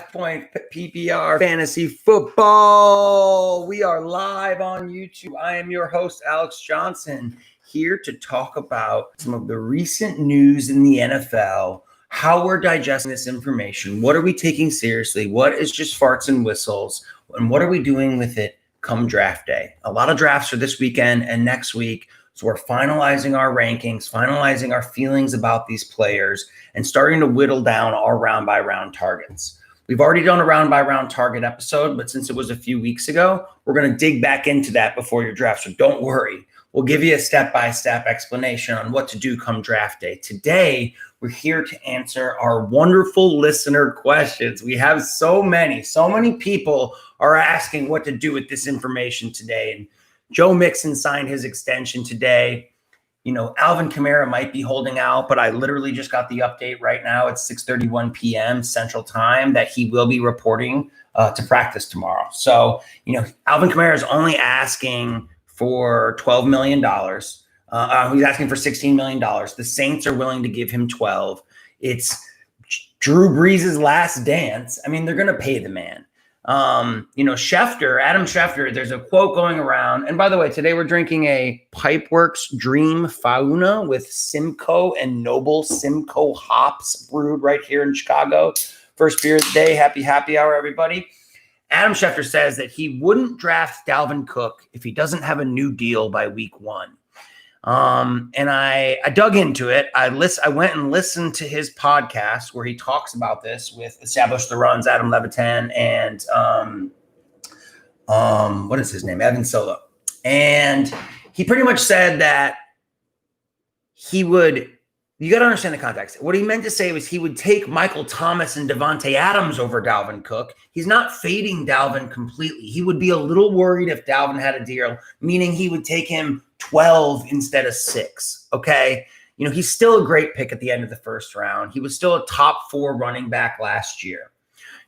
half-point PPR fantasy football. We are live on YouTube. I am your host, Alex Johnson, here to talk about some of the recent news in the NFL, how we're digesting this information, what are we taking seriously, what is just farts and whistles, and what are we doing with it come draft day. A lot of drafts are this weekend and next week. So we're finalizing our rankings, finalizing our feelings about these players, and starting to whittle down our round-by-round targets. We've already done a round-by-round target episode, but since it was a few weeks ago, we're going to dig back into that before your draft. So don't worry. We'll give you a step-by-step explanation on what to do come draft day. Today, we're here to answer our wonderful listener questions. We have so many people are asking what to do with this information today. And Joe Mixon signed his extension today. You know, Alvin Kamara might be holding out, but I literally just got the update right now. It's 6:31 p.m. Central Time that he will be reporting to practice tomorrow. So, you know, Alvin Kamara is only asking for $12 million. He's asking for $16 million. The Saints are willing to give him 12. It's Drew Brees' last dance. I mean, they're going to pay the man. Adam Schefter, there's a quote going around. And by the way, today we're drinking a Pipeworks Dream Fauna with Simcoe and Noble Simcoe hops brewed right here in Chicago. First beer of the day. Happy hour, everybody. Adam Schefter says that he wouldn't draft Dalvin Cook if he doesn't have a new deal by week 1. And I dug into it. I went and listened to his podcast where he talks about this with Establish the Runs, Adam Levitan, and what is his name? Evan Solo. And he pretty much said that he would, you got to understand the context. What he meant to say was he would take Michael Thomas and Devontae Adams over Dalvin Cook. He's not fading Dalvin completely. He would be a little worried if Dalvin had a deal, meaning he would take him 12 instead of 6. Okay. You know, he's still a great pick at the end of the first round. He was still a top 4 running back last year.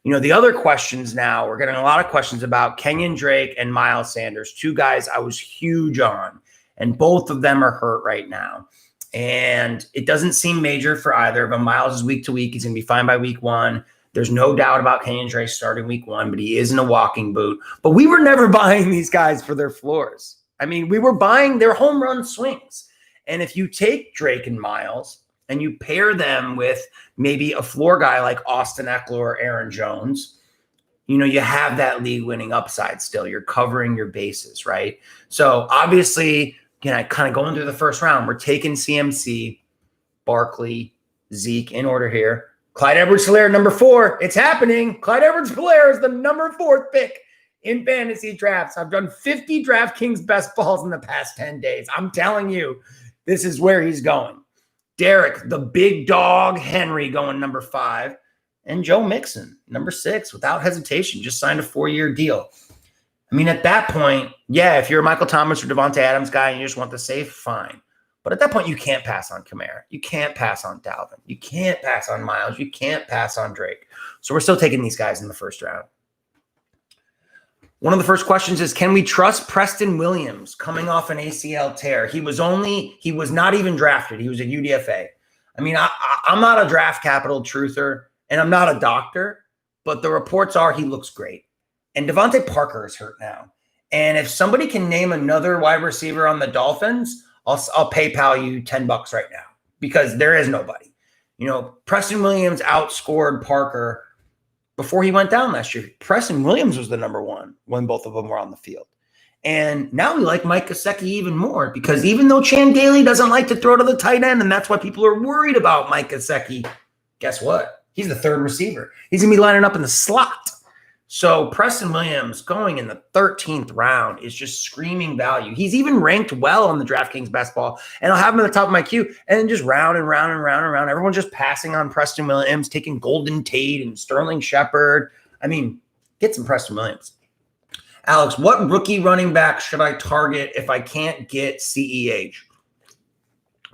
You know, the other questions now, we're getting a lot of questions about Kenyan Drake and Miles Sanders, 2 guys I was huge on, and both of them are hurt right now. And it doesn't seem major for either of them. Miles is week to week. He's going to be fine by week 1. There's no doubt about Kenyan Drake starting week 1, but he is in a walking boot. But we were never buying these guys for their floors. I mean, we were buying their home run swings. And if you take Drake and Miles and you pair them with maybe a floor guy like Austin Eckler or Aaron Jones, you know, you have that league winning upside still. You're covering your bases, right? So obviously, kind of going through the first round, we're taking CMC, Barkley, Zeke in order here. Clyde Edwards-Helaire, number 4. It's happening. Clyde Edwards-Helaire is the number 4 pick in fantasy drafts. I've done 50 DraftKings best balls in the past 10 days. I'm telling you, this is where he's going. Derek, the big dog, Henry going number 5. And Joe Mixon, number 6, without hesitation, just signed a 4-year deal. I mean, at that point, yeah, if you're a Michael Thomas or Devontae Adams guy and you just want the safe, fine. But at that point, you can't pass on Kamara. You can't pass on Dalvin. You can't pass on Miles. You can't pass on Drake. So we're still taking these guys in the first round. One of the first questions is, can we trust Preston Williams coming off an ACL tear? He was not even drafted. He was a UDFA. I mean, I'm not a draft capital truther, and I'm not a doctor, but the reports are he looks great. And Devontae Parker is hurt now. And if somebody can name another wide receiver on the Dolphins, I'll PayPal you $10 right now because there is nobody. You know, Preston Williams outscored Parker before he went down last year. Preston Williams was the number 1 when both of them were on the field. And now we like Mike Gesicki even more because even though Chan Gailey doesn't like to throw to the tight end, and that's why people are worried about Mike Gesicki, guess what? He's the 3rd receiver. He's going to be lining up in the slot. So Preston Williams going in the 13th round is just screaming value. He's even ranked well on the DraftKings best ball, and I'll have him at the top of my queue. And then just round and round and round and round. Everyone's just passing on Preston Williams, taking Golden Tate and Sterling Shepard. I mean, get some Preston Williams. Alex, what rookie running back should I target if I can't get CEH?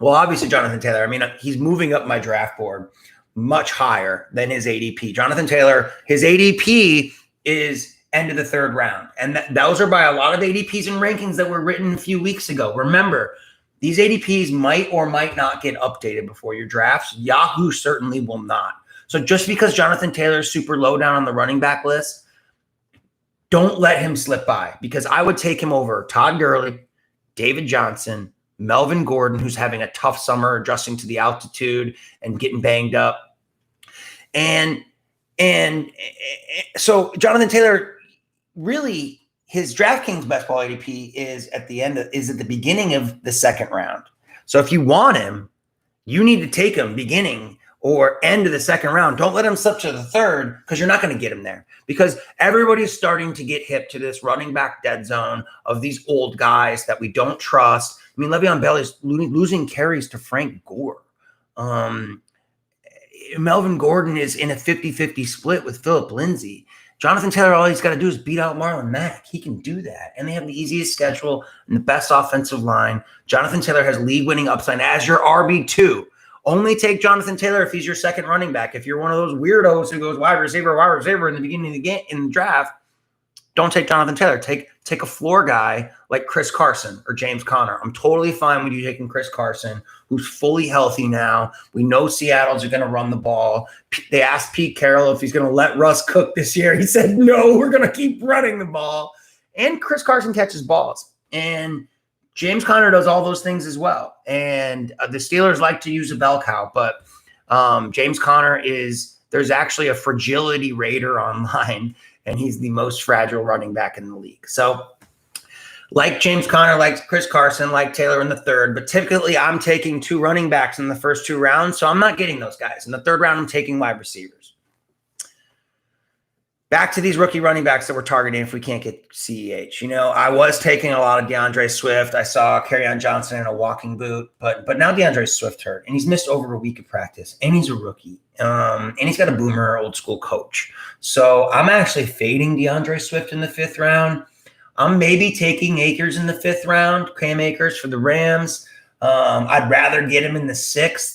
Well, obviously Jonathan Taylor. I mean, he's moving up my draft board much higher than his ADP. Jonathan Taylor, his ADP is end of the 3rd round. And those are by a lot of ADPs and rankings that were written a few weeks ago. Remember, these ADPs might or might not get updated before your drafts. Yahoo certainly will not. So just because Jonathan Taylor is super low down on the running back list, don't let him slip by, because I would take him over Todd Gurley, David Johnson, Melvin Gordon, who's having a tough summer adjusting to the altitude and getting banged up. And so Jonathan Taylor, really, his DraftKings best ball ADP is at the beginning of the second round. So if you want him, you need to take him beginning or end of the second round. Don't let him slip to the third, because you're not going to get him there, because everybody's starting to get hip to this running back dead zone of these old guys that we don't trust. I mean, Le'Veon Bell is losing carries to Frank Gore. Melvin Gordon is in a 50-50 split with Phillip Lindsay. Jonathan Taylor, all he's got to do is beat out Marlon Mack. He can do that. And they have the easiest schedule and the best offensive line. Jonathan Taylor has league-winning upside as your RB2. Only take Jonathan Taylor if he's your second running back. If you're one of those weirdos who goes wide receiver in the beginning of the game, in the draft, don't take Jonathan Taylor. Take a floor guy like Chris Carson or James Conner. I'm totally fine with you taking Chris Carson, who's fully healthy now. We know Seattle's are going to run the ball. They asked Pete Carroll if he's going to let Russ cook this year. He said, no, we're going to keep running the ball. And Chris Carson catches balls. And James Conner does all those things as well. And the Steelers like to use a bell cow, but James Conner there's actually a fragility rater online, and he's the most fragile running back in the league. So like James Conner, like Chris Carson, like Taylor in the third, but typically I'm taking two running backs in the first two rounds, so I'm not getting those guys. In the third round, I'm taking wide receivers. Back to these rookie running backs that we're targeting if we can't get CEH. I was taking a lot of DeAndre Swift. I saw Kerryon Johnson in a walking boot, but now DeAndre Swift hurt, and he's missed over a week of practice, and he's a rookie, and he's got a boomer old school coach. So I'm actually fading DeAndre Swift in the fifth round. I'm maybe taking Akers in the fifth round, Cam Akers for the Rams. I'd rather get him in the sixth.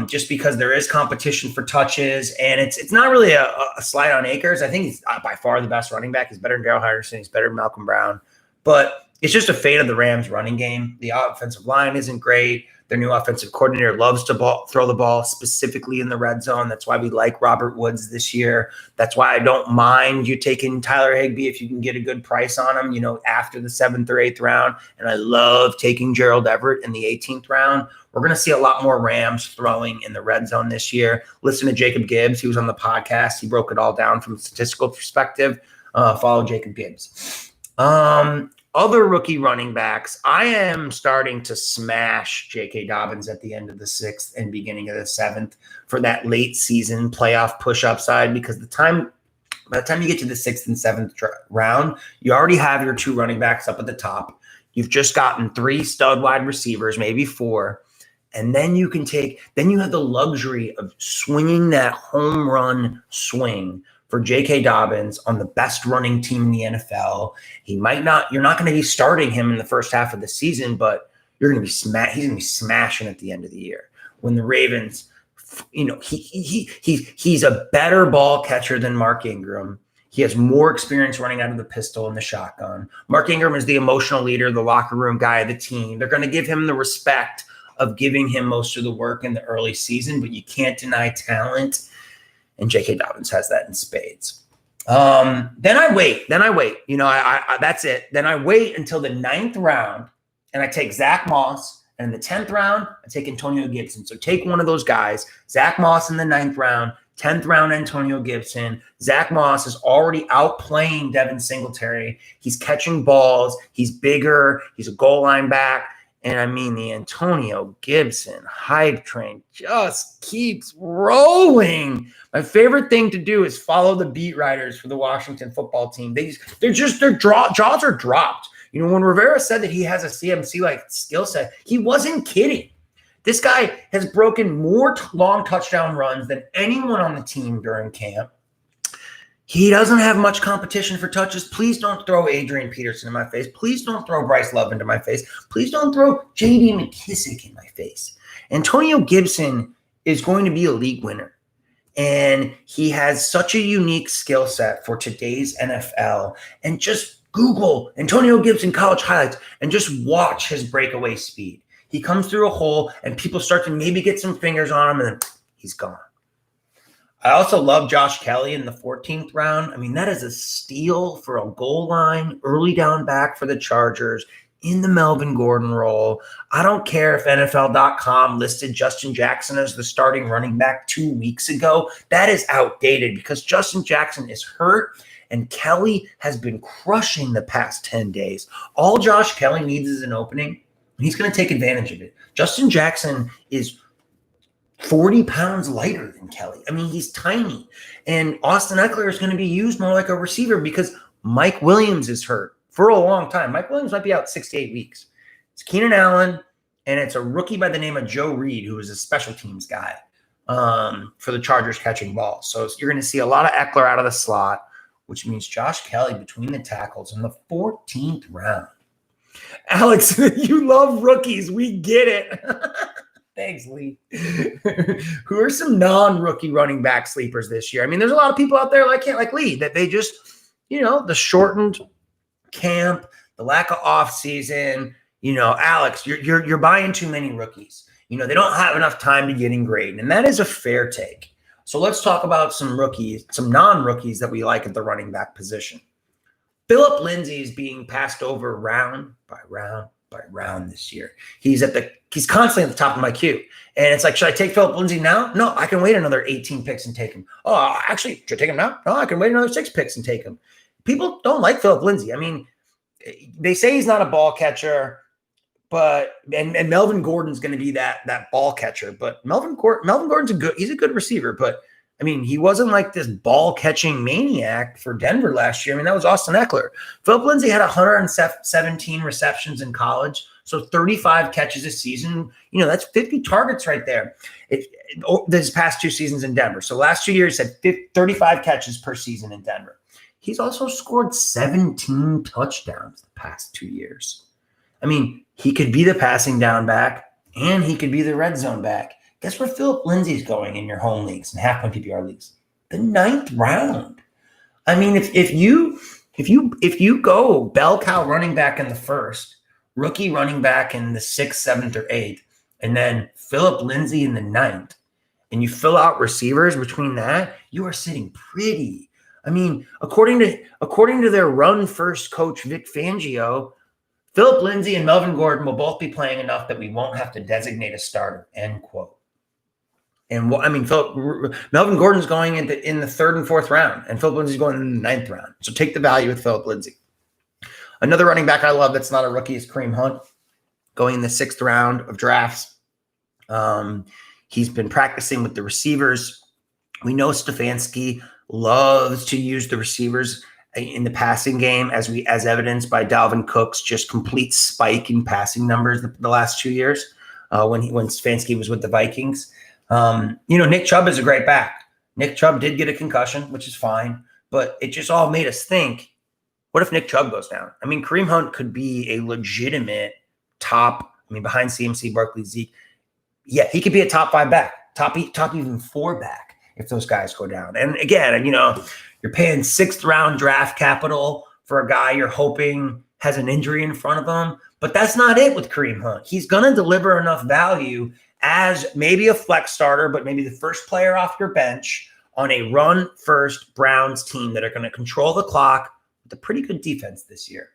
Just because there is competition for touches, and it's not really a slight on Akers. I think he's by far the best running back. He's better than Darrell Henderson. He's better than Malcolm Brown. But it's just a fate of the Rams running game. The offensive line isn't great. Their new offensive coordinator loves to throw the ball specifically in the red zone. That's why we like Robert Woods this year. That's why I don't mind you taking Tyler Higbee if you can get a good price on him, after the 7th or 8th round. And I love taking Gerald Everett in the 18th round. We're going to see a lot more Rams throwing in the red zone this year. Listen to Jacob Gibbs. He was on the podcast. He broke it all down from a statistical perspective. Follow Jacob Gibbs. Other rookie running backs, I am starting to smash J.K. Dobbins at the end of the 6th and beginning of the 7th for that late season playoff push upside, because by the time you get to the 6th and 7th round, you already have your two running backs up at the top. You've just gotten 3 stud wide receivers, maybe 4. And then you have the luxury of swinging that home run swing for J.K. Dobbins on the best running team in the NFL. You're not going to be starting him in the first half of the season, but he's going to be smashing at the end of the year. When the Ravens, he's a better ball catcher than Mark Ingram. He has more experience running out of the pistol and the shotgun. Mark Ingram is the emotional leader, the locker room guy of the team. They're going to give him the respect of giving him most of the work in the early season, but you can't deny talent. And J.K. Dobbins has that in spades. Then I wait. That's it. Then I wait until the 9th round, and I take Zach Moss. And in the 10th round, I take Antonio Gibson. So take one of those guys. Zach Moss in the 9th round, 10th round Antonio Gibson. Zach Moss is already outplaying Devin Singletary. He's catching balls. He's bigger. He's a goal line back. And I mean, the Antonio Gibson hype train just keeps rolling. My favorite thing to do is follow the beat writers for the Washington football team. Their jaws are dropped. When Rivera said that he has a CMC-like skill set, he wasn't kidding. This guy has broken more long touchdown runs than anyone on the team during camp. He doesn't have much competition for touches. Please don't throw Adrian Peterson in my face. Please don't throw Bryce Love into my face. Please don't throw J.D. McKissick in my face. Antonio Gibson is going to be a league winner. And he has such a unique skill set for today's NFL. And just Google Antonio Gibson college highlights and just watch his breakaway speed. He comes through a hole and people start to maybe get some fingers on him and then he's gone. I also love Josh Kelly in the 14th round. I mean, that is a steal for a goal line, early down back for the Chargers in the Melvin Gordon role. I don't care if NFL.com listed Justin Jackson as the starting running back 2 weeks ago. That is outdated because Justin Jackson is hurt and Kelly has been crushing the past 10 days. All Josh Kelly needs is an opening, and he's going to take advantage of it. Justin Jackson is 40 pounds lighter than Kelly. I mean, he's tiny. And Austin Eckler is going to be used more like a receiver because Mike Williams is hurt for a long time. Mike Williams might be out 6 to 8 weeks. It's Keenan Allen, and it's a rookie by the name of Joe Reed, who is a special teams guy for the Chargers catching balls. So you're going to see a lot of Eckler out of the slot, which means Josh Kelly between the tackles in the 14th round. Alex, you love rookies. We get it. Thanks, Lee. Who are some non-rookie running back sleepers this year? I mean, there's a lot of people out there like Lee that they just, the shortened camp, the lack of offseason. Alex, you're buying too many rookies. They don't have enough time to get in grade, and that is a fair take. So let's talk about some rookies, some non-rookies that we like at the running back position. Phillip Lindsay is being passed over round by round by round this year. He's constantly at the top of my queue. And it's like, should I take Phillip Lindsay now? No, I can wait another 18 picks and take him. Oh, actually, should I take him now? No, I can wait another 6 picks and take him. People don't like Phillip Lindsay. I mean, they say he's not a ball catcher, but and Melvin Gordon's going to be that ball catcher. But Melvin Gordon's he's a good receiver, but I mean, he wasn't like this ball-catching maniac for Denver last year. I mean, that was Austin Eckler. Phillip Lindsay had 117 receptions in college, so 35 catches a season. That's 50 targets right there. This past 2 seasons in Denver. So last 2 years, he had 35 catches per season in Denver. He's also scored 17 touchdowns the past 2 years. I mean, he could be the passing down back, and he could be the red zone back. Guess where Phillip Lindsay's going in your home leagues and half-point PPR leagues? The 9th round. I mean, if you go bell cow running back in the 1st, rookie running back in the 6th, 7th, or 8th, and then Phillip Lindsay in the 9th, and you fill out receivers between that, you are sitting pretty. I mean, according to their run-first coach Vic Fangio, Phillip Lindsay and Melvin Gordon will both be playing enough that we won't have to designate a starter. End quote. And Melvin Gordon's going in the 3rd and 4th round, and Phillip Lindsay's going in the 9th round. So take the value with Phillip Lindsay. Another running back I love that's not a rookie is Kareem Hunt, going in the 6th round of drafts. He's been practicing with the receivers. We know Stefanski loves to use the receivers in the passing game, as evidenced by Dalvin Cook's just complete spike in passing numbers the last 2 years when Stefanski was with the Vikings. Nick Chubb is a great back. Nick Chubb did get a concussion, which is fine, but it just all made us think, what if Nick Chubb goes down? I mean, Kareem Hunt could be a legitimate top, behind CMC, Barkley, Zeke. Yeah, he could be a top 5 back, top even 4 back if those guys go down. And again, you're paying 6th round draft capital for a guy you're hoping has an injury in front of him, but that's not it with Kareem Hunt. He's going to deliver enough value as maybe a flex starter, but maybe the first player off your bench on a run-first Browns team that are going to control the clock with a pretty good defense this year.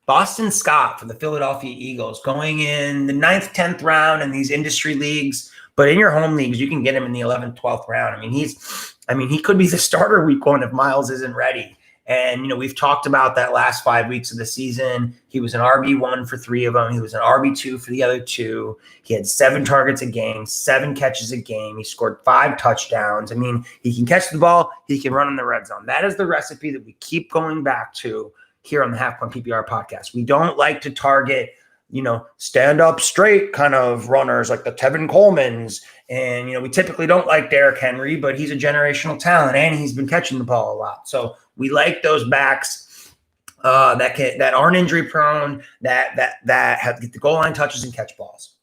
Boston Scott for the Philadelphia Eagles going in the 9th, 10th round in these industry leagues, but in your home leagues, you can get him in the 11th, 12th round. He could be the starter week 1 if Miles isn't ready. And, we've talked about that last 5 weeks of the season. He was an RB1 for 3 of them. He was an RB2 for the other 2. He had 7 targets a game, 7 catches a game. He scored 5 touchdowns. He can catch the ball. He can run in the red zone. That is the recipe that we keep going back to here on the Half Point PPR podcast. We don't like to target, stand up straight kind of runners like the Tevin Colemans. And, we typically don't like Derrick Henry, but he's a generational talent and he's been catching the ball a lot. So we like those backs that aren't injury prone, that have get the goal line touches and catch balls.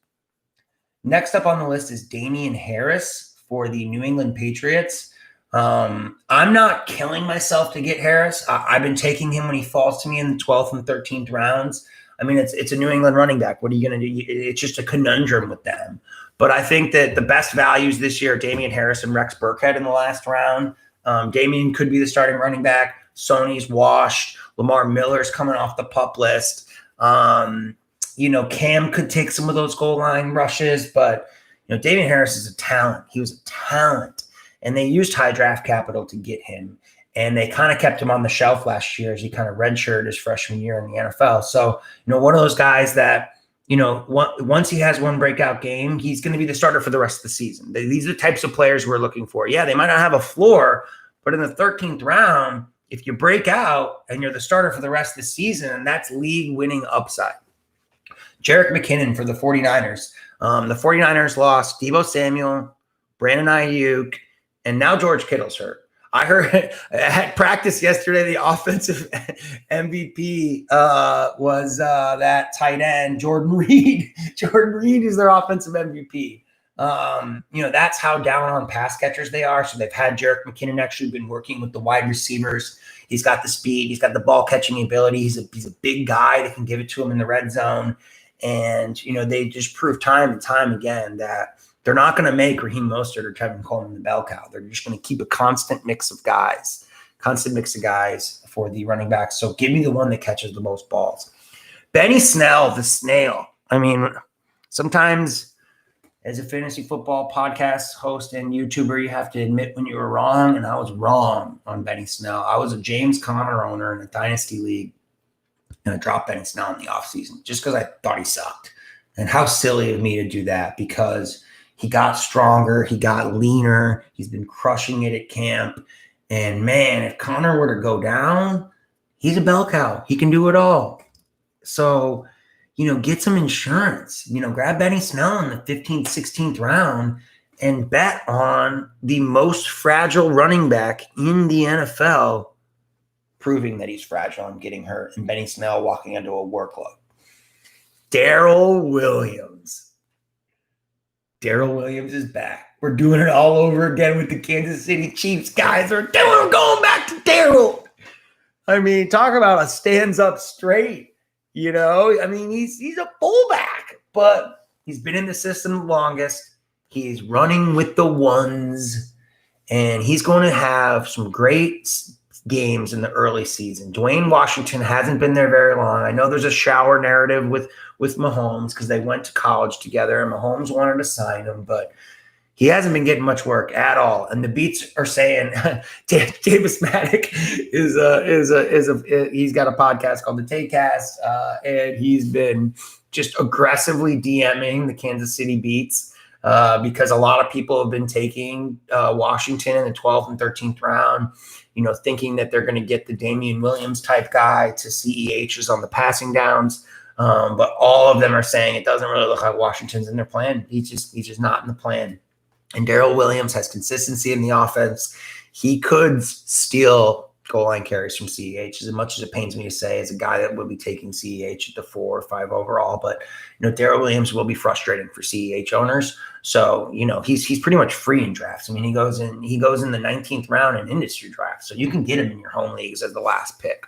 Next up on the list is Damian Harris for the New England Patriots. I'm not killing myself to get Harris. I've been taking him when he falls to me in the 12th and 13th rounds. It's a New England running back. What are you going to do? It's just a conundrum with them. But I think that the best values this year are Damian Harris and Rex Burkhead in the last round. Damian could be the starting running back. Sony's washed. Lamar Miller's coming off the PUP list. Cam could take some of those goal line rushes, but Damian Harris is a talent. He was a talent, and they used high draft capital to get him, and they kind of kept him on the shelf last year as he kind of redshirted his freshman year in the NFL. So, one of those guys that, once he has one breakout game, he's going to be the starter for the rest of the season. These are the types of players we're looking for. Yeah, they might not have a floor, but in the 13th round, if you break out and you're the starter for the rest of the season, that's league-winning upside. Jerick McKinnon for the 49ers. The 49ers lost Deebo Samuel, Brandon Aiyuk, and now George Kittle's hurt. I heard at practice yesterday, the offensive MVP was that tight end, Jordan Reed. Jordan Reed is their offensive MVP. That's how down on pass catchers they are. So they've had Jerick McKinnon actually been working with the wide receivers. He's got the speed. He's got the ball catching ability. He's a big guy that can give it to him in the red zone. And, they just prove time and time again that they're not going to make Raheem Mostert or Tevin Coleman the bell cow. They're just going to keep a constant mix of guys for the running backs. So give me the one that catches the most balls. Benny Snell, the snail. I mean, sometimes as a fantasy football podcast host and YouTuber, you have to admit when you were wrong, and I was wrong on Benny Snell. I was a James Conner owner in a dynasty league, and I dropped Benny Snell in the offseason just because I thought he sucked. And how silly of me to do that, because he got stronger, he got leaner, he's been crushing it at camp. And man, if Conner were to go down, he's a bell cow. He can do it all. So, get some insurance. Grab Benny Snell in the 15th, 16th round and bet on the most fragile running back in the NFL, proving that he's fragile and getting hurt, and Benny Snell walking into a workload. Darren Williams. Darren Williams is back. We're doing it all over again with the Kansas City Chiefs. Guys are going back to Darren. I mean, talk about a stands up straight. He's a fullback, but he's been in the system the longest. He's running with the ones, and he's going to have some great games in the early season. Dwayne Washington hasn't been there very long. I know there's a shower narrative with Mahomes because they went to college together and Mahomes wanted to sign him, but he hasn't been getting much work at all. And the beats are saying Davis Maddock he's got a podcast called the Takecast, and he's been just aggressively DMing the Kansas City beats because a lot of people have been taking Washington in the 12th and 13th round, thinking that they're going to get the Damian Williams type guy to CEHs on the passing downs. But all of them are saying it doesn't really look like Washington's in their plan. He's just not in the plan. And Darren Williams has consistency in the offense. He could steal goal line carries from CEH, as much as it pains me to say, as a guy that will be taking CEH at the 4 or 5 overall. But Darren Williams will be frustrating for CEH owners. So he's pretty much free in drafts. I mean, he goes in the 19th round in industry drafts, so you can get him in your home leagues as the last pick.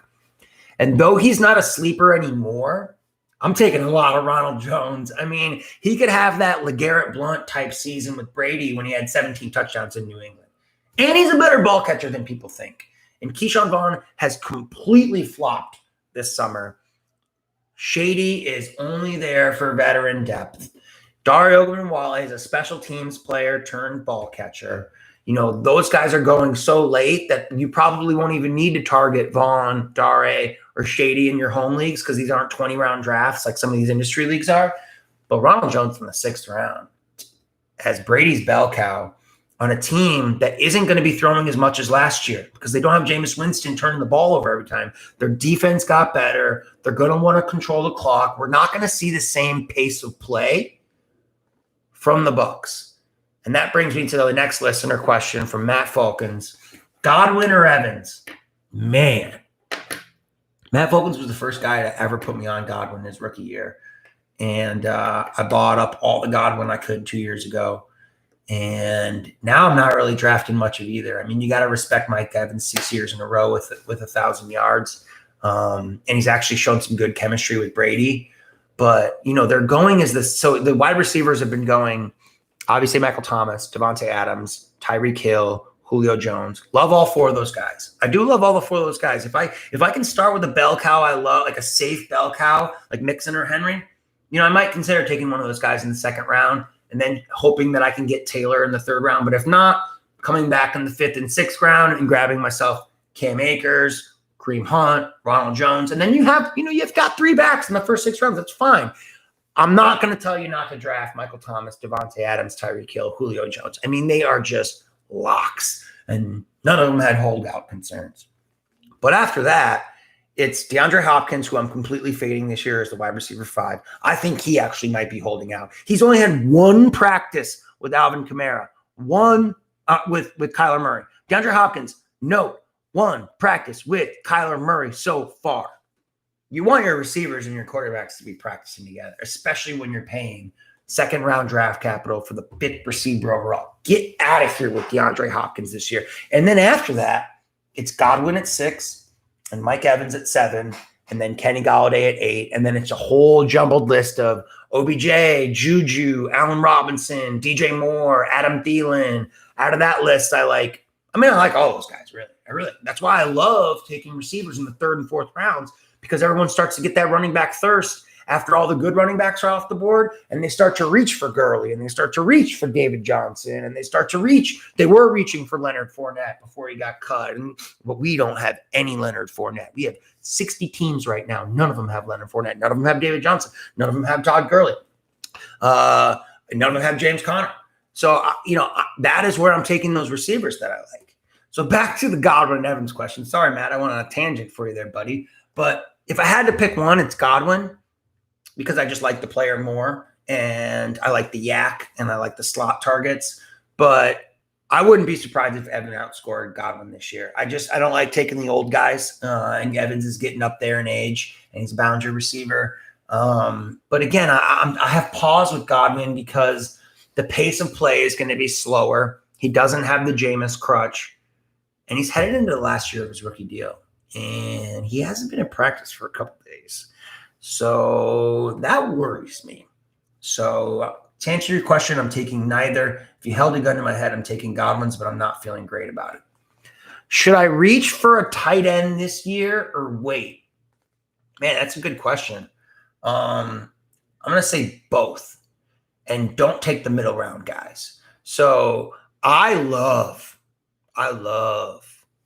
And though he's not a sleeper anymore, I'm taking a lot of Ronald Jones. I mean, he could have that LeGarrette Blount type season with Brady when he had 17 touchdowns in New England. And he's a better ball catcher than people think. And Keyshawn Vaughn has completely flopped this summer. Shady is only there for veteran depth. Dario Ogunbowale is a special teams player turned ball catcher. Those guys are going so late that you probably won't even need to target Vaughn, Dare, or Shady in your home leagues because these aren't 20-round drafts like some of these industry leagues are. But Ronald Jones in the 6th round as Brady's bell cow on a team that isn't going to be throwing as much as last year because they don't have Jameis Winston turning the ball over every time. Their defense got better. They're going to want to control the clock. We're not going to see the same pace of play from the Bucs. And that brings me to the next listener question from Matt Falcons. Godwin or Evans? Man. Matt Falcons was the first guy to ever put me on Godwin his rookie year. And I bought up all the Godwin I could 2 years ago. And now I'm not really drafting much of either. I mean, you got to respect Mike Evans 6 years in a row with 1,000 yards. And he's actually shown some good chemistry with Brady. But, they're going as this. So the wide receivers have been going Obviously, Michael Thomas, Devontae Adams, Tyreek Hill, Julio Jones. Love all four of those guys. I do love all the four of those guys. If I can start with a bell cow I love, like a safe bell cow, like Mixon or Henry, I might consider taking one of those guys in the second round and then hoping that I can get Taylor in the third round. But if not, coming back in the fifth and sixth round and grabbing myself Cam Akers, Kareem Hunt, Ronald Jones. And then you've got 3 backs in the first 6 rounds. That's fine. I'm not going to tell you not to draft Michael Thomas, Devontae Adams, Tyreek Hill, Julio Jones. I mean, they are just locks, and none of them had holdout concerns. But after that, it's DeAndre Hopkins, who I'm completely fading this year as the wide receiver 5. I think he actually might be holding out. He's only had 1 practice with Alvin Kamara, 1 with Kyler Murray. DeAndre Hopkins, no, 1 practice with Kyler Murray so far. You want your receivers and your quarterbacks to be practicing together, especially when you're paying second-round draft capital for the 5th receiver overall. Get out of here with DeAndre Hopkins this year. And then after that, it's Godwin at 6 and Mike Evans at 7 and then Kenny Golladay at 8. And then it's a whole jumbled list of OBJ, Juju, Allen Robinson, DJ Moore, Adam Thielen. Out of that list, I like all those guys, really. That's why I love taking receivers in the 3rd and 4th rounds, because everyone starts to get that running back thirst after all the good running backs are off the board, and they start to reach for Gurley, and they start to reach for David Johnson, and they were reaching for Leonard Fournette before he got cut. But we don't have any Leonard Fournette. We have 60 teams right now. None of them have Leonard Fournette. None of them have David Johnson. None of them have Todd Gurley. None of them have James Conner. So, that is where I'm taking those receivers that I like. So back to the Godwin and Evans question. Sorry, Matt, I went on a tangent for you there, buddy. But if I had to pick one, it's Godwin, because I just like the player more, and I like the yak, and I like the slot targets. But I wouldn't be surprised if Evans outscored Godwin this year. I don't like taking the old guys, and Evans is getting up there in age, and he's a boundary receiver. But again, I have pause with Godwin because the pace of play is going to be slower. He doesn't have the Jameis crutch, and he's headed into the last year of his rookie deal. And he hasn't been in practice for a couple of days. So that worries me. So to answer your question, I'm taking neither. If you held a gun to my head, I'm taking Godwin's, but I'm not feeling great about it. Should I reach for a tight end this year or wait? Man, that's a good question. I'm going to say both. And don't take the middle round guys. So I love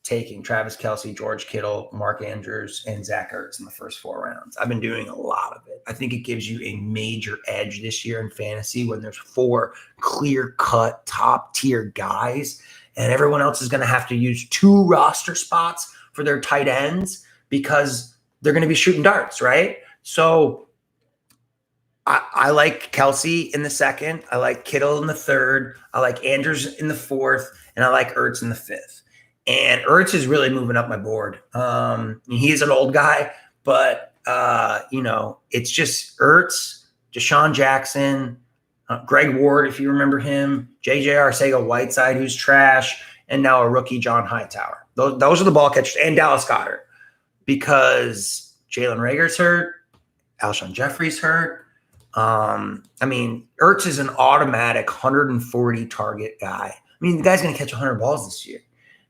taking Travis Kelce, George Kittle, Mark Andrews, and Zach Ertz in the first 4 rounds. I've been doing a lot of it. I think it gives you a major edge this year in fantasy when there's 4 clear-cut, top-tier guys, and everyone else is going to have to use 2 roster spots for their tight ends because they're going to be shooting darts, right? So I like Kelce in the 2nd. I like Kittle in the 3rd. I like Andrews in the 4th, and I like Ertz in the 5th. And Ertz is really moving up my board. He is an old guy, but, it's just Ertz, Deshaun Jackson, Greg Ward, if you remember him, J.J. Arcega-Whiteside, who's trash, and now a rookie, John Hightower. Those are the ball catchers, and Dallas Goedert, because Jalen Reagor's hurt, Alshon Jeffrey's hurt. Ertz is an automatic 140 target guy. The guy's going to catch 100 balls this year.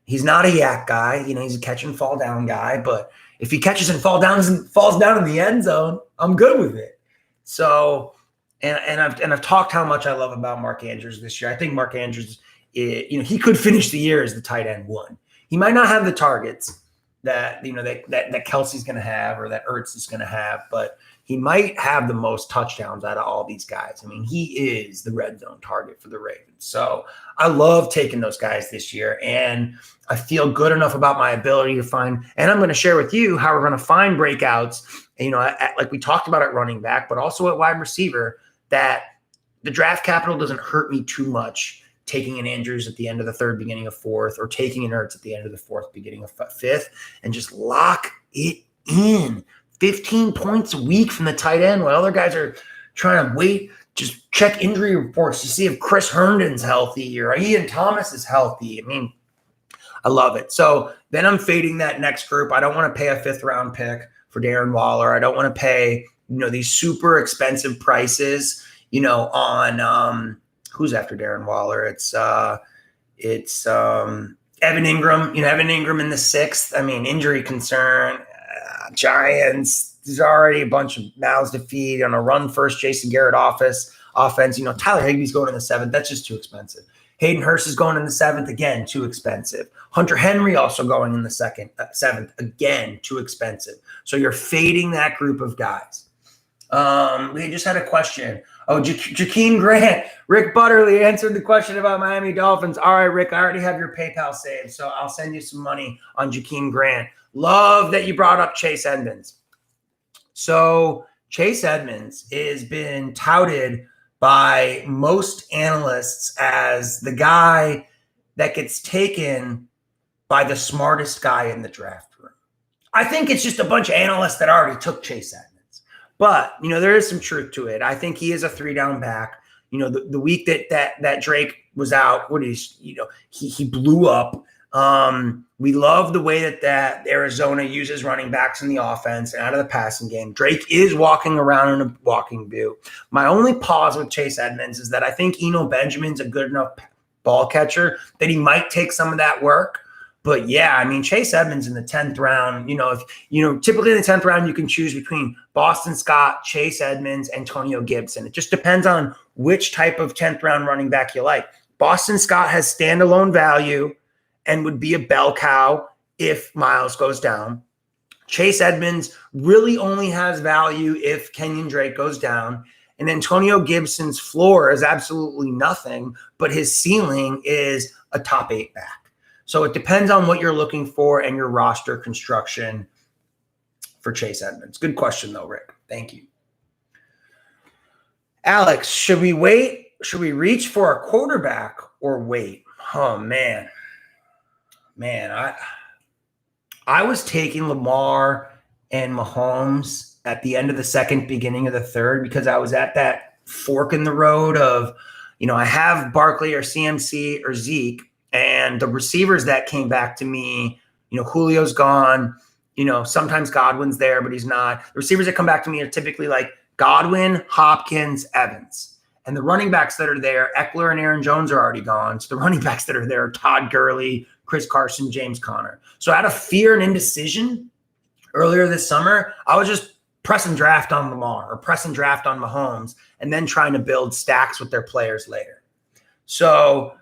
He's not a yak guy. He's a catch and fall down guy. But if he catches and falls down in the end zone, I'm good with it. So, and I've talked how much I love about Mark Andrews this year. I think Mark Andrews, he could finish the year as the tight end 1. He might not have the targets that Kelce's going to have or that Ertz is going to have, but he might have the most touchdowns out of all these guys. He is the red zone target for the Ravens. So I love taking those guys this year, and I feel good enough about my ability to find, and I'm going to share with you how we're going to find breakouts, like we talked about at running back, but also at wide receiver, that the draft capital doesn't hurt me too much taking an Andrews at the end of the 3rd, beginning of 4th, or taking an Ertz at the end of the 4th, beginning of 5th, and just lock it in. 15 points a week from the tight end while other guys are trying to wait, just check injury reports to see if Chris Herndon's healthy or Ian Thomas is healthy. I love it. So then I'm fading that next group. I don't want to pay a 5th round pick for Darren Waller. I don't want to pay, these super expensive prices, on who's after Darren Waller? It's Evan Ingram. Evan Ingram in the 6th. I mean, injury concern. Giants. There's already a bunch of mouths to feed on a run-first Jason Garrett offense. Tyler Higbee's going in the 7th. That's just too expensive. Hayden Hurst is going in the 7th. Again, too expensive. Hunter Henry also going in the 7th. Again, too expensive. So you're fading that group of guys. We just had a question. Oh, Jakeem Grant. Rick Butterly answered the question about Miami Dolphins. All right, Rick, I already have your PayPal saved, so I'll send you some money on Jakeem Grant. Love that you brought up Chase Edmonds. So Chase Edmonds has been touted by most analysts as the guy that gets taken by the smartest guy in the draft room. I think it's just a bunch of analysts that already took Chase Edmonds. But, there is some truth to it. I think he is a 3-down back. The week that Drake was out, he blew up. We love the way that Arizona uses running backs in the offense and out of the passing game. Drake is walking around in a walking view. My only pause with Chase Edmonds is that I think Eno Benjamin's a good enough ball catcher that he might take some of that work. But yeah, Chase Edmonds in the 10th round, typically in the 10th round, you can choose between Boston Scott, Chase Edmonds, Antonio Gibson. It just depends on which type of 10th round running back you like. Boston Scott has standalone value and would be a bell cow if Miles goes down. Chase Edmonds really only has value if Kenyan Drake goes down. And Antonio Gibson's floor is absolutely nothing, but his ceiling is a top 8 back. So it depends on what you're looking for and your roster construction for Chase Edmonds. Good question, though, Rick. Thank you. Alex, should we wait? Should we reach for a quarterback or wait? Oh, man. I was taking Lamar and Mahomes at the end of the 2nd, beginning of the 3rd, because I was at that fork in the road of, I have Barkley or CMC or Zeke. And the receivers that came back to me, Julio's gone. Sometimes Godwin's there, but he's not. The receivers that come back to me are typically like Godwin, Hopkins, Evans. And the running backs that are there, Eckler and Aaron Jones are already gone. So the running backs that are there are Todd Gurley, Chris Carson, James Conner. So out of fear and indecision earlier this summer, I was just pressing draft on Lamar or pressing draft on Mahomes and then trying to build stacks with their players later. So,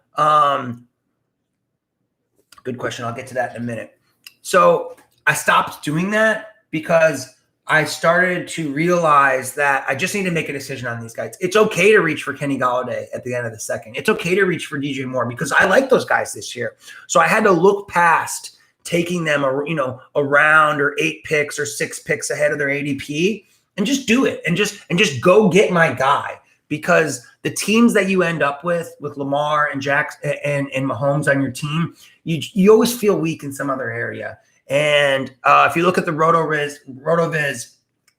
good question. I'll get to that in a minute. So I stopped doing that because I started to realize that I just need to make a decision on these guys. It's okay to reach for Kenny Golladay at the end of the 2nd. It's okay to reach for DJ Moore because I like those guys this year. So I had to look past taking them, a round or 8 picks or 6 picks ahead of their ADP and just do it and just go get my guy. Because the teams that you end up with Lamar and Jax and Mahomes on your team, you always feel weak in some other area. And if you look at the RotoViz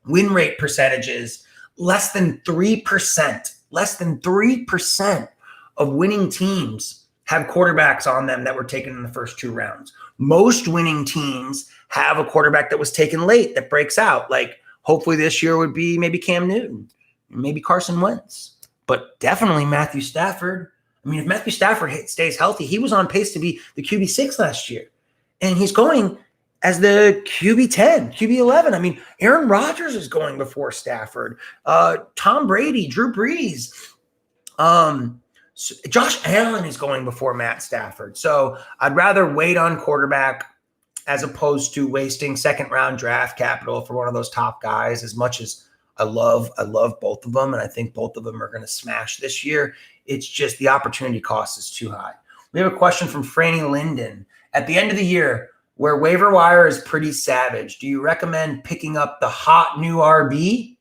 win rate percentages, less than 3% of winning teams have quarterbacks on them that were taken in the first 2 rounds. Most winning teams have a quarterback that was taken late that breaks out. Like hopefully this year would be maybe Cam Newton, maybe Carson Wentz, but definitely Matthew Stafford. If Matthew Stafford stays healthy, he was on pace to be the QB6 last year. And he's going as the QB10, QB11. Aaron Rodgers is going before Stafford. Tom Brady, Drew Brees. Josh Allen is going before Matt Stafford. So I'd rather wait on quarterback as opposed to wasting 2nd-round draft capital for one of those top guys as much as I love both of them, and I think both of them are going to smash this year. It's just the opportunity cost is too high. We have a question from Franny Linden. At the end of the year, where waiver wire is pretty savage, do you recommend picking up the hot new RB,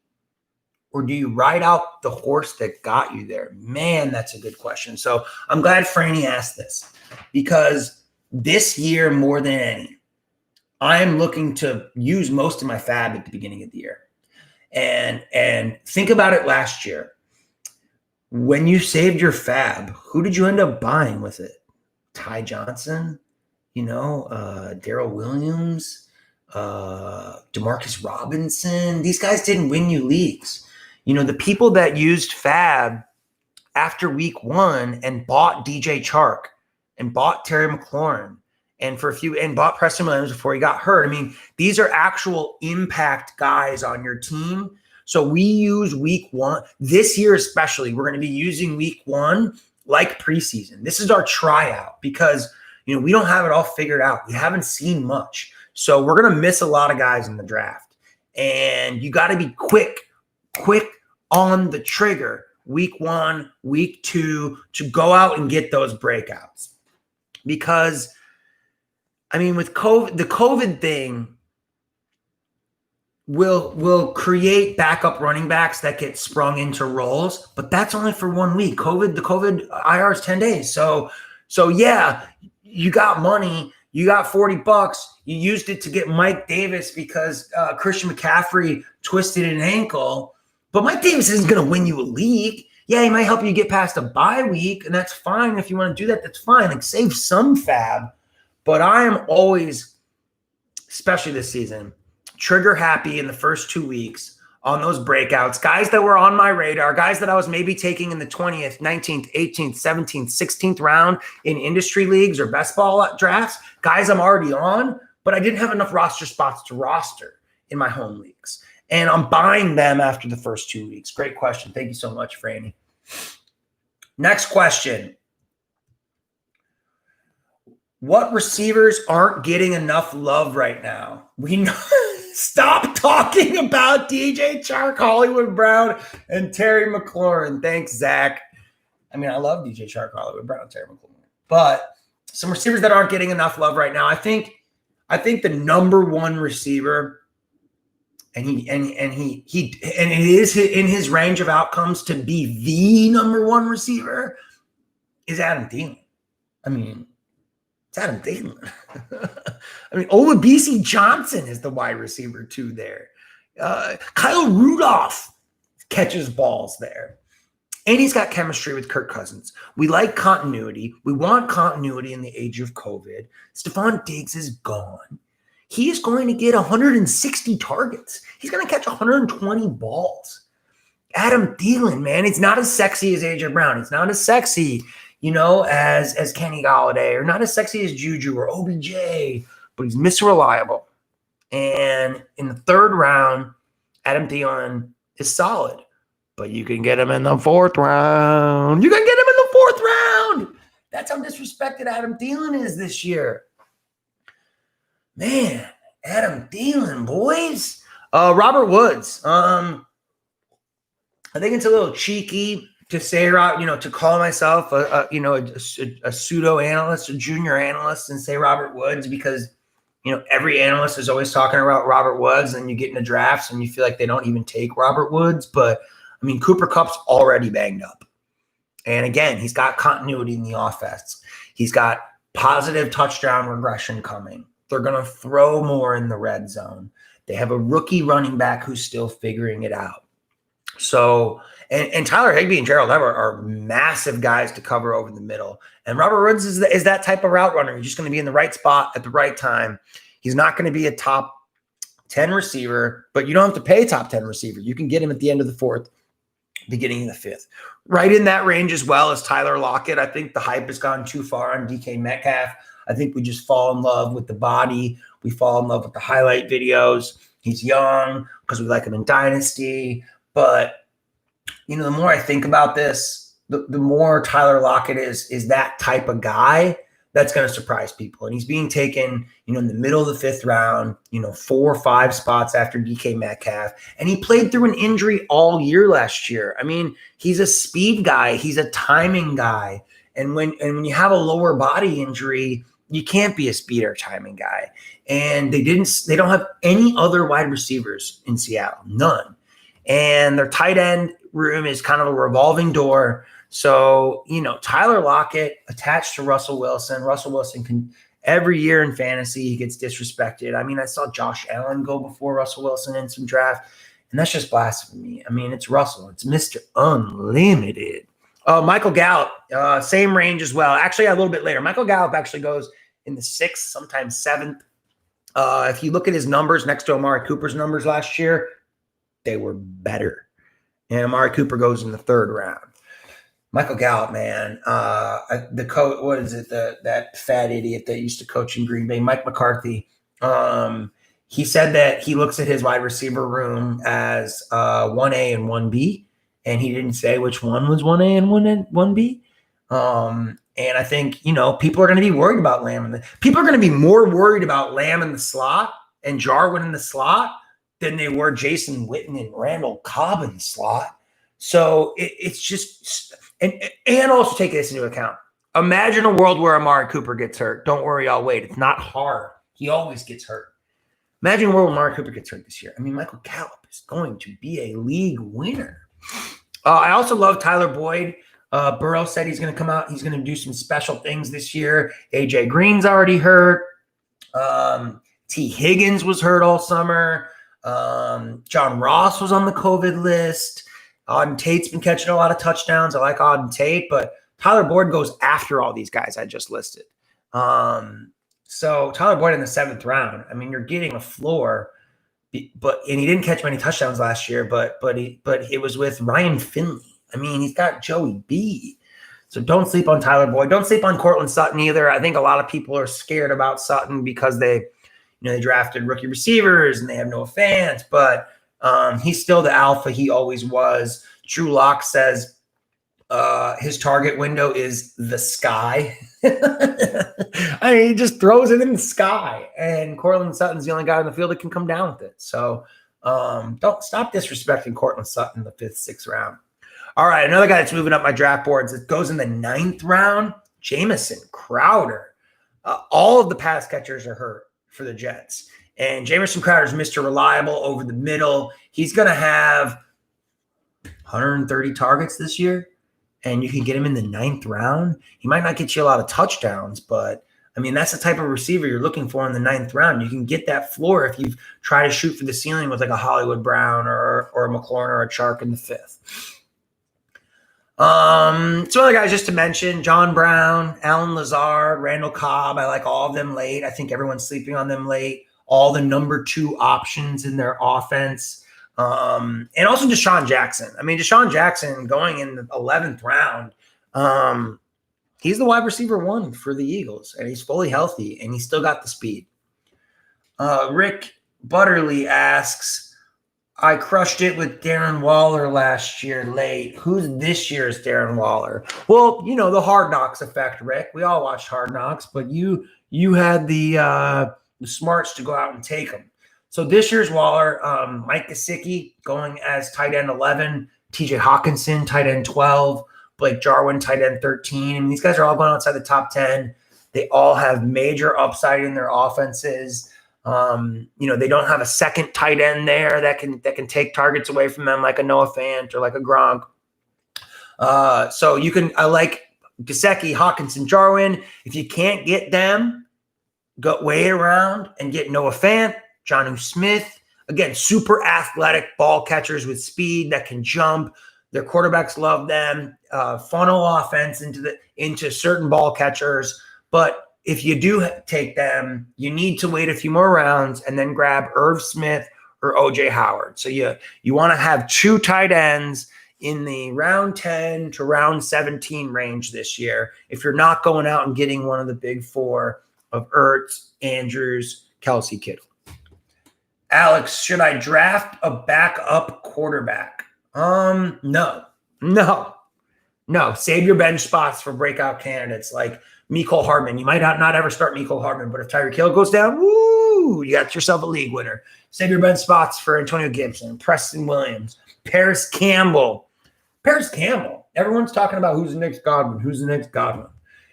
or do you ride out the horse that got you there? Man, that's a good question. So I'm glad Franny asked this because this year, more than any, I'm looking to use most of my fab at the beginning of the year. And think about it last year. When you saved your fab, who did you end up buying with it? Ty Johnson, Darrell Williams, Demarcus Robinson. These guys didn't win you leagues. The people that used fab after week 1 and bought DJ Chark and bought Terry McLaurin and bought Preston Williams before he got hurt. I mean, these are actual impact guys on your team. So we use week 1 this year, especially. We're going to be using week 1 like preseason. This is our tryout because, we don't have it all figured out. We haven't seen much. So we're going to miss a lot of guys in the draft. And you got to be quick on the trigger week 1, week 2 to go out and get those breakouts. Because, with COVID, the COVID thing will create backup running backs that get sprung into roles, but that's only for 1 week. The COVID IR is 10 days. So yeah, you got money, you got $40, you used it to get Mike Davis because Christian McCaffrey twisted an ankle, but Mike Davis isn't going to win you a league. Yeah, he might help you get past a bye week, and that's fine. If you want to do that, that's fine. Like, save some fab. But I am always, especially this season, trigger happy in the first 2 weeks on those breakouts. Guys that were on my radar, guys that I was maybe taking in the 20th, 19th, 18th, 17th, 16th round in industry leagues or best ball drafts, guys I'm already on, but I didn't have enough roster spots to roster in my home leagues. And I'm buying them after the first 2 weeks. Great question. Thank you so much, Franny. Next question. What receivers aren't getting enough love right now? We know. Stop talking about DJ Chark, Hollywood Brown, and Terry McLaurin. Thanks, Zach. I love DJ Chark, Hollywood Brown, Terry McLaurin. But some receivers that aren't getting enough love right now. I think the number one receiver, and it is in his range of outcomes to be the number one receiver, is Adam Thielen. It's Adam Thielen. Olabisi Johnson is the wide receiver too there. Kyle Rudolph catches balls there. And he's got chemistry with Kirk Cousins. We like continuity. We want continuity in the age of COVID. Stephon Diggs is gone. He is going to get 160 targets. He's going to catch 120 balls. Adam Thielen, man, it's not as sexy as A.J. Brown. It's not as sexy, as Kenny Golladay, or not as sexy as Juju or OBJ, but he's Mr. Reliable. And in the third round, Adam Thielen is solid, but you can get him in the fourth round. That's how disrespected Adam Thielen is this year. Man, Adam Thielen, boys. Robert Woods. I think it's a little cheeky to say, to call myself a pseudo analyst, a junior analyst, and say Robert Woods because, every analyst is always talking about Robert Woods, and you get into drafts and you feel like they don't even take Robert Woods. But Cooper Kupp's already banged up. And again, he's got continuity in the offense. He's got positive touchdown regression coming. They're going to throw more in the red zone. They have a rookie running back who's still figuring it out. So, and Tyler Higbee and Gerald Everett are massive guys to cover over the middle. And Robert Woods is that type of route runner. He's just going to be in the right spot at the right time. He's not going to be a top 10 receiver, but you don't have to pay a top 10 receiver. You can get him at the end of the fourth, beginning of the fifth. Right in that range as well as Tyler Lockett. I think the hype has gone too far on DK Metcalf. I think we just fall in love with the body. We fall in love with the highlight videos. He's young because we like him in Dynasty. But, the more I think about this, the more Tyler Lockett is that type of guy that's going to surprise people. And he's being taken, in the middle of the fifth round, 4 or 5 spots after DK Metcalf. And he played through an injury all year last year. He's a speed guy. He's a timing guy. And when you have a lower body injury, you can't be a speed or timing guy. And they don't have any other wide receivers in Seattle. None. And their tight end room is kind of a revolving door. So, Tyler Lockett attached to Russell Wilson. Russell Wilson can, every year in fantasy, he gets disrespected. I saw Josh Allen go before Russell Wilson in some draft, and that's just blasphemy. It's Russell. It's Mr. Unlimited. Michael Gallup, same range as well. Actually, a little bit later. Michael Gallup actually goes in the 6th, sometimes 7th. If you look at his numbers next to Amari Cooper's numbers last year, they were better. And Amari Cooper goes in the 3rd round. Michael Gallup, man. The coach, what is it? That fat idiot that used to coach in Green Bay, Mike McCarthy. He said that he looks at his wide receiver room as 1A and 1B, and he didn't say which one was 1A and 1B. And I think, people are going to be worried about Lamb. People are going to be more worried about Lamb in the slot and Jarwin in the slot than they were Jason Witten and Randall Cobb in the slot. So it's just – and also take this into account. Imagine a world where Amari Cooper gets hurt. Don't worry, I'll wait. It's not hard. He always gets hurt. Imagine a world where Amari Cooper gets hurt this year. I mean, Michael Gallup is going to be a league winner. I also love Tyler Boyd. Burrow said he's going to come out. He's going to do some special things this year. A.J. Green's already hurt. T. Higgins was hurt all summer. John Ross was on the COVID list. Auden Tate's been catching a lot of touchdowns. I like Auden Tate, but Tyler Boyd goes after all these guys I just listed. So Tyler Boyd in the 7th round. I mean, you're getting a floor, and he didn't catch many touchdowns last year, but it was with Ryan Finley. I mean, he's got Joey B. So don't sleep on Tyler Boyd. Don't sleep on Cortland Sutton either. I think a lot of people are scared about Sutton because they drafted rookie receivers and they have no fans, but he's still the alpha he always was. Drew Lock says his target window is the sky. I mean, he just throws it in the sky, and Cortland Sutton's the only guy on the field that can come down with it. So don't stop disrespecting Cortland Sutton in the 5th, 6th round. All right, another guy that's moving up my draft boards. It goes in the 9th round, Jamison Crowder. All of the pass catchers are hurt for the Jets. And Jamison Crowder is Mr. Reliable over the middle. He's going to have 130 targets this year, and you can get him in the 9th round. He might not get you a lot of touchdowns, but, I mean, that's the type of receiver you're looking for in the 9th round. You can get that floor if you try to shoot for the ceiling with like a Hollywood Brown or a McLaurin or a Chark in the 5th. Some other guys just to mention: John Brown, Alan Lazard, Randall Cobb. I like all of them late. I think everyone's sleeping on them late. All the number 2 options in their offense. And also Deshaun Jackson. I mean, Deshaun Jackson going in the 11th round. He's the wide receiver 1 for the Eagles, and he's fully healthy, and he's still got the speed. Rick Butterly asks, I crushed it with Darren Waller last year late. Who's this year's Darren Waller? Well, the Hard Knocks effect, Rick. We all watched Hard Knocks, but you had the smarts to go out and take him. So this year's Waller, Mike Gesicki going as tight end 11, TJ Hawkinson, tight end 12, Blake Jarwin, tight end 13. I mean, these guys are all going outside the top 10. They all have major upside in their offenses. They don't have a second tight end there that can take targets away from them, like a Noah Fant or like a Gronk. So I like Gesicki, Hawkinson, Jarwin. If you can't get them, go wait around and get Noah Fant, Jonnu Smith. Again, super athletic ball catchers with speed that can jump. Their quarterbacks love them. Funnel offense into certain ball catchers, but if you do take them, you need to wait a few more rounds and then grab Irv Smith or O.J. Howard. So you want to have 2 tight ends in the round 10 to round 17 range this year if you're not going out and getting one of the big 4 of Ertz, Andrews, Kelsey, Kittle. Alex, should I draft a backup quarterback? No. Save your bench spots for breakout candidates like Mecole Hardman. You might not ever start Mecole Hardman, but if Tyreek Hill goes down, woo, you got yourself a league winner. Save your bench spots for Antonio Gibson, Preston Williams, Paris Campbell. Everyone's talking about who's the next Godwin.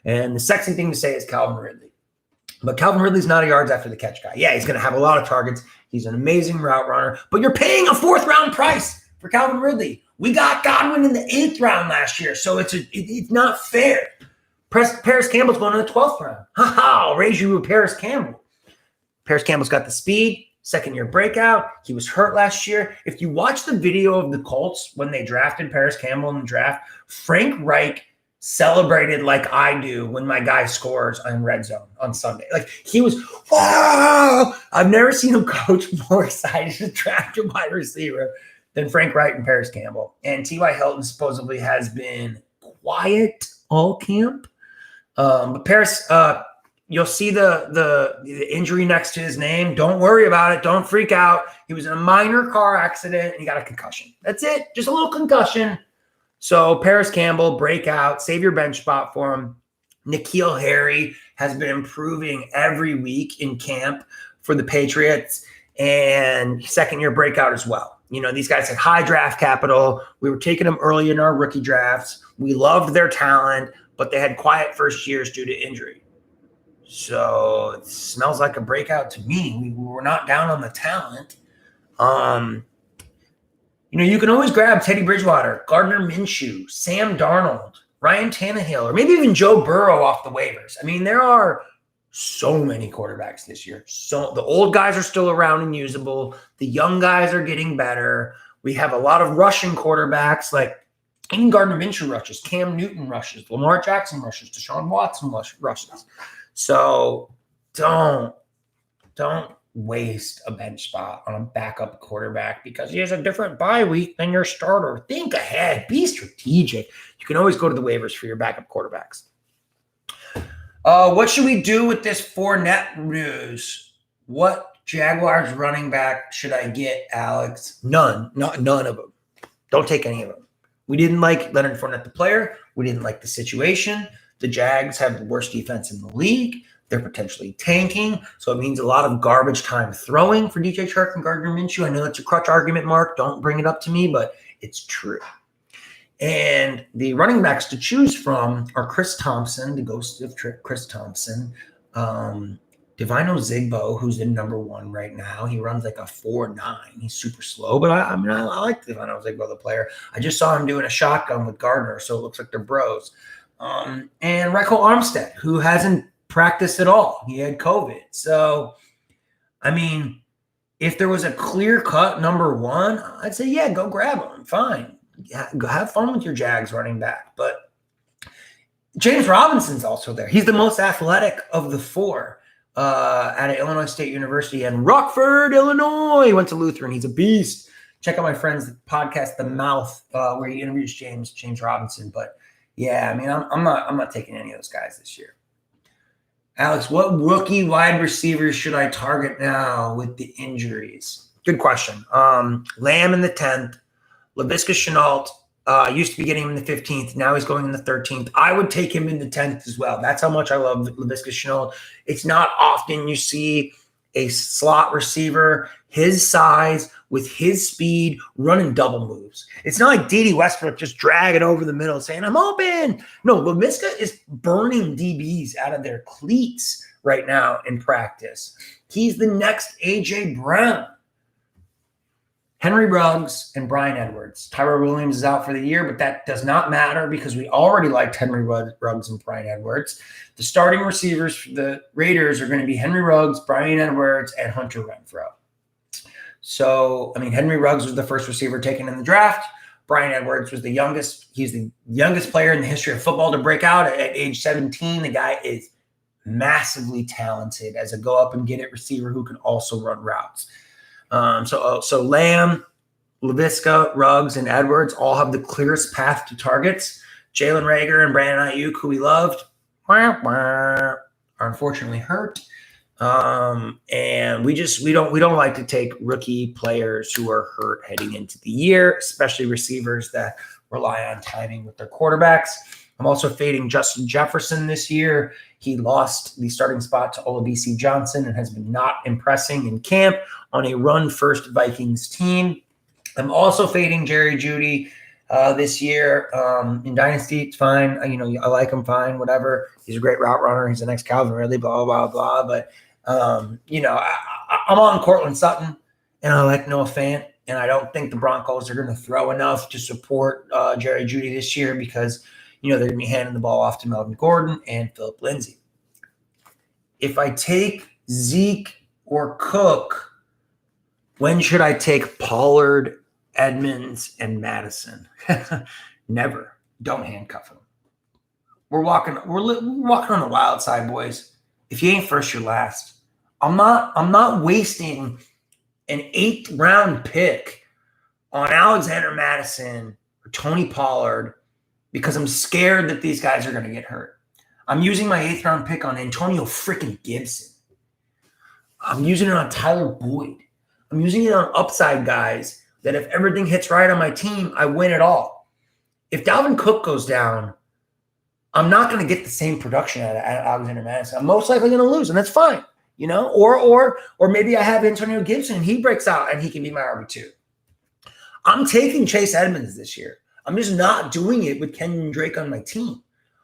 And the sexy thing to say is Calvin Ridley. But Calvin Ridley's not a yards after the catch guy. Yeah, he's going to have a lot of targets. He's an amazing route runner. But you're paying a 4th round price for Calvin Ridley. We got Godwin in the 8th round last year, so it's not fair. Paris Campbell's going in the 12th round. I'll raise you with Paris Campbell. Paris Campbell's got the speed, 2nd-year breakout. He was hurt last year. If you watch the video of the Colts when they drafted Paris Campbell in the draft, Frank Reich celebrated like I do when my guy scores on red zone on Sunday. Like he was, wow! I've never seen a coach more excited to draft a wide receiver than Frank Reich and Paris Campbell. And T.Y. Hilton supposedly has been quiet all camp. But Paris, you'll see the injury next to his name. Don't worry about it. Don't freak out. He was in a minor car accident and he got a concussion. That's it. Just a little concussion. So Paris Campbell, breakout, save your bench spot for him. N'Keal Harry has been improving every week in camp for the Patriots, and second-year breakout as well. You know, these guys had high draft capital. We were taking them early in our rookie drafts. We loved their talent, but they had quiet first years due to injury. So it smells like a breakout to me. We were not down on the talent. You know, you can always grab Teddy Bridgewater, Gardner Minshew, Sam Darnold, Ryan Tannehill, or maybe even Joe Burrow off the waivers. I mean, there are so many quarterbacks this year. So the old guys are still around and usable. The young guys are getting better. We have a lot of rushing quarterbacks, like even Gardner Minshew rushes, Cam Newton rushes, Lamar Jackson rushes, Deshaun Watson rushes. So don't waste a bench spot on a backup quarterback because he has a different bye week than your starter. Think ahead. Be strategic. You can always go to the waivers for your backup quarterbacks. What should we do with this Fatnette news? What Jaguars running back should I get, Alex? None of them. Don't take any of them. We didn't like Leonard Fournette, the player. We didn't like the situation. The Jags have the worst defense in the league. They're potentially tanking, so it means a lot of garbage time throwing for DJ Chark and Gardner Minshew. I know it's a crutch argument, Mark. Don't bring it up to me, but it's true. And the running backs to choose from are Chris Thompson, the ghost of Chris Thompson, Divino Zigbo, who's in number one right now. He runs like a 4.9. He's super slow, but I like Divino Zigbo, the player. I just saw him doing a shotgun with Gardner, so it looks like they're bros. And Rico Armstead, who hasn't practiced at all. He had COVID. So, I mean, if there was a clear-cut number one, I'd say, yeah, go grab him. Fine. Yeah, go have fun with your Jags running back. But James Robinson's also there. He's the most athletic of the four at Illinois State University and Rockford, Illinois. He went to Lutheran. He's a beast. Check out my friend's podcast, The Mouth, where he interviews James Robinson. But, yeah, I mean, I'm not taking any of those guys this year. Alex, what rookie wide receivers should I target now with the injuries? Good question. Lamb in the 10th. Laviska Shenault used to be getting him in the 15th. Now he's going in the 13th. I would take him in the 10th as well. That's how much I love Laviska Shenault. It's not often you see a slot receiver his size with his speed running double moves. It's not like D.D. Westbrook just dragging over the middle saying, I'm open. No, Laviska is burning DBs out of their cleats right now in practice. He's the next A.J. Brown. Henry Ruggs and Bryan Edwards. Tyrell Williams is out for the year, but that does not matter because we already liked Henry Ruggs and Bryan Edwards. The starting receivers for the Raiders are going to be Henry Ruggs, Bryan Edwards, and Hunter Renfrow. So, I mean, Henry Ruggs was the first receiver taken in the draft. Bryan Edwards was the youngest. He's the youngest player in the history of football to break out at age 17. The guy is massively talented as a go-up-and-get-it receiver who can also run routes. So Lamb, Laviska, Ruggs, and Edwards all have the clearest path to targets. Jalen Reagor and Brandon Aiyuk, who we loved, are unfortunately hurt. And we don't like to take rookie players who are hurt heading into the year, especially receivers that rely on timing with their quarterbacks. I'm also fading Justin Jefferson this year. He lost the starting spot to Olabisi Johnson and has been not impressing in camp on a run-first Vikings team. I'm also fading Jerry Jeudy this year. In Dynasty, it's fine. I like him fine, whatever. He's a great route runner. He's the next Calvin Ridley, blah, blah, blah. But, I'm on Cortland Sutton, and I like Noah Fant. And I don't think the Broncos are going to throw enough to support Jerry Jeudy this year because – they're going to be handing the ball off to Melvin Gordon and Philip Lindsay. If I take Zeke or Cook, when should I take Pollard, Edmonds, and Madison? Never. Don't handcuff them. We're walking on the wild side, boys. If you ain't first, you're last. I'm not wasting an 8th round pick on Alexander Madison or Tony Pollard because I'm scared that these guys are going to get hurt. I'm using my 8th round pick on Antonio freaking Gibson. I'm using it on Tyler Boyd. I'm using it on upside guys that if everything hits right on my team, I win it all. If Dalvin Cook goes down, I'm not going to get the same production out of Alexander Madison. I'm most likely going to lose, and that's fine, you know? Or maybe I have Antonio Gibson, and he breaks out, and he can be my RB2. I'm taking Chase Edmonds this year. I'm just not doing it with Kenyan Drake on my team.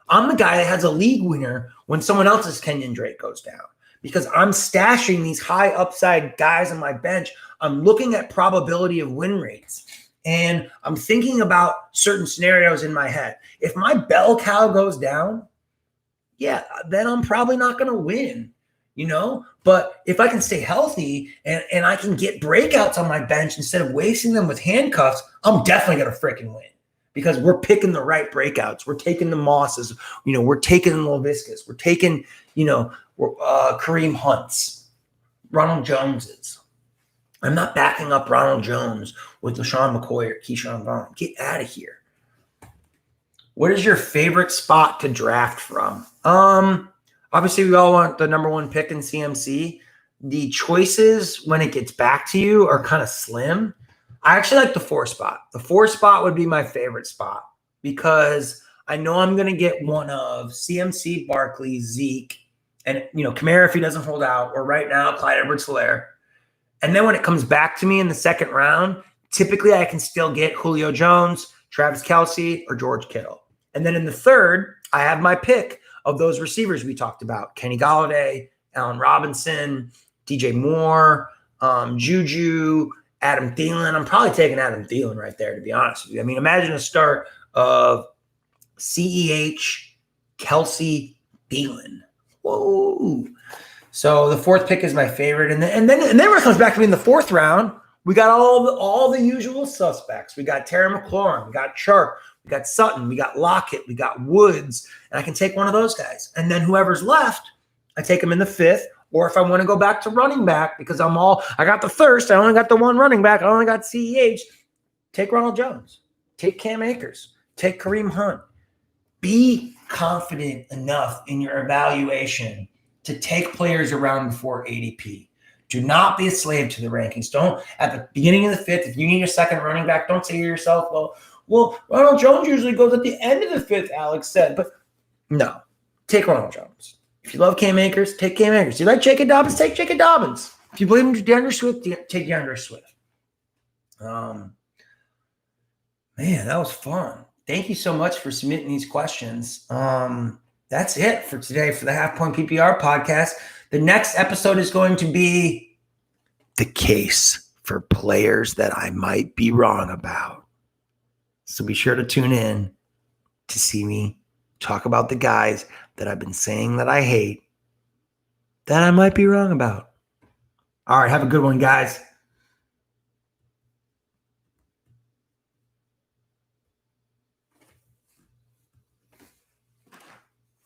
I'm the guy that has a league winner when someone else's Kenyan Drake goes down because I'm stashing these high upside guys on my bench. I'm looking at probability of win rates, and I'm thinking about certain scenarios in my head. If my bell cow goes down, yeah, then I'm probably not going to win, you know? But if I can stay healthy and I can get breakouts on my bench instead of wasting them with handcuffs, I'm definitely going to freaking win because we're picking the right breakouts. We're taking the Mosses, you know, we're taking the Laviscas, we're taking, you know, Kareem Hunts, Ronald Joneses. I'm not backing up Ronald Jones with LaShawn McCoy or Keyshawn Vaughn. Get out of here. What is your favorite spot to draft from? Obviously, we all want the number 1 pick in CMC. The choices when it gets back to you are kind of slim. I actually like the 4 spot. The 4 spot would be my favorite spot because I know I'm going to get one of CMC, Barkley, Zeke, and, you know, Kamara if he doesn't hold out, or right now, Clyde Edwards-Helaire. And then when it comes back to me in the 2nd round, typically I can still get Julio Jones, Travis Kelce, or George Kittle. And then in the 3rd, I have my pick of those receivers we talked about. Kenny Golladay, Allen Robinson, DJ Moore, Juju, Adam Thielen. I'm probably taking Adam Thielen right there, to be honest with you. I mean, imagine a start of CEH, Kelce, Thielen. Whoa. So the 4th pick is my favorite. And then when it comes back to me in the 4th round, we got all the usual suspects. We got Terry McLaurin, we got Chark, we got Sutton, we got Lockett, we got Woods, and I can take one of those guys. And then whoever's left, I take them in the 5th. Or if I want to go back to running back because I got the thirst, I only got the one running back, I only got CEH, take Ronald Jones, take Cam Akers, take Kareem Hunt. Be confident enough in your evaluation to take players around before ADP. Do not be a slave to the rankings. Don't, at the beginning of the 5th, if you need a 2nd running back, don't say to yourself, well, Ronald Jones usually goes at the end of the 5th, Alex said. But no, take Ronald Jones. If you love Cam Akers, take Cam Akers. If you like J.K. Dobbins, take J.K. Dobbins. If you believe in DeAndre Swift, take DeAndre Swift. Man, that was fun. Thank you so much for submitting these questions. That's it for today for the Half Point PPR podcast. The next episode is going to be the case for players that I might be wrong about. So be sure to tune in to see me talk about the guys that I've been saying that I hate that I might be wrong about. All right, have a good one, guys.